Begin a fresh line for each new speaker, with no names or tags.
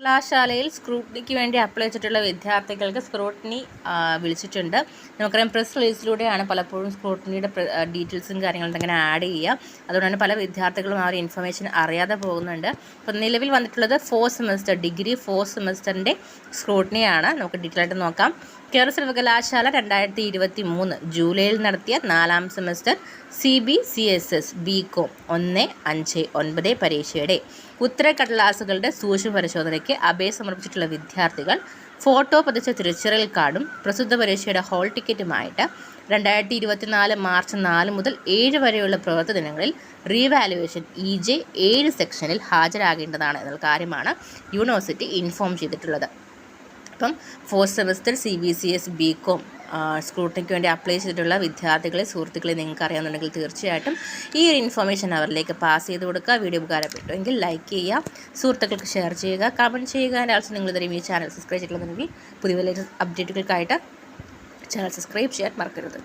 കലാശാലയിൽ സ്ക്രൂട്ടിനിക്ക് വേണ്ടി അപ്ലൈ ചെയ്തിട്ടുള്ള വിദ്യാർത്ഥികൾക്ക് സ്ക്രൂട്ടിനി വിളിച്ചിട്ടുണ്ട്. നമുക്കറിയാം പ്രസ് റിലീസിലൂടെയാണ് പലപ്പോഴും സ്ക്രൂട്ടിനിയുടെ ഡീറ്റെയിൽസും കാര്യങ്ങളും അങ്ങനെ ആഡ് ചെയ്യുക. അതുകൊണ്ടാണ് പല വിദ്യാർത്ഥികളും ആ ഒരു ഇൻഫർമേഷൻ അറിയാതെ പോകുന്നുണ്ട്. അപ്പോൾ നിലവിൽ വന്നിട്ടുള്ളത് 4th സെമസ്റ്റർ ഡിഗ്രി 4th സെമസ്റ്ററിൻ്റെ സ്ക്രൂട്ടിനിയാണ്. നമുക്ക് ഡീറ്റെയിൽ ആയിട്ട് നോക്കാം. കേരള സർവകലാശാല 2023 ജൂലൈയിൽ നടത്തിയ 4ാം സെമസ്റ്റർ CBCSS BCom 1-5-9 പരീക്ഷയുടെ ഉത്തരക്കടലാസുകളുടെ സൂക്ഷ്മ പരിശോധനയ്ക്ക് അപേക്ഷ സമർപ്പിച്ചിട്ടുള്ള വിദ്യാർത്ഥികൾ ഫോട്ടോ പതിച്ച തിരിച്ചറിയൽ കാർഡും പ്രസ്തുത പരീക്ഷയുടെ ഹോൾ ടിക്കറ്റുമായിട്ട് 2024 മാർച്ച് 4 മുതൽ 7 വരെയുള്ള പ്രവൃത്തി ദിനങ്ങളിൽ റീവാലുവേഷൻ EJ 7 സെക്ഷനിൽ ഹാജരാകേണ്ടതാണ് എന്നുള്ള കാര്യമാണ് യൂണിവേഴ്സിറ്റി ഇൻഫോം ചെയ്തിട്ടുള്ളത്. അപ്പം 4th സെമസ്റ്റർ CBCS BCom സ്ക്രൂട്ടിനിക്ക് വേണ്ടി അപ്ലൈ ചെയ്തിട്ടുള്ള വിദ്യാർത്ഥികളെ സുഹൃത്തുക്കളെ നിങ്ങൾക്ക് അറിയാമെന്നുണ്ടെങ്കിൽ തീർച്ചയായിട്ടും ഈ ഒരു ഇൻഫർമേഷൻ അവരിലേക്ക് പാസ് ചെയ്ത് കൊടുക്കുക. വീഡിയോ ഉപകാരപ്പെട്ടു എങ്കിൽ ലൈക്ക് ചെയ്യുക, സുഹൃത്തുക്കൾക്ക് ഷെയർ ചെയ്യുക, കമൻറ്റ് ചെയ്യുക. ആൻഡ് ആൾസോ നിങ്ങൾ ഇതുവരെയും ഈ ചാനൽ സബ്സ്ക്രൈബ് ചെയ്തിട്ടുണ്ടെങ്കിൽ പുതിയ ലേറ്റസ്റ്റ് അപ്ഡേറ്റുകൾക്കായിട്ട് ചാനൽ സബ്സ്ക്രൈബ് ചെയ്യാൻ മറക്കരുത്.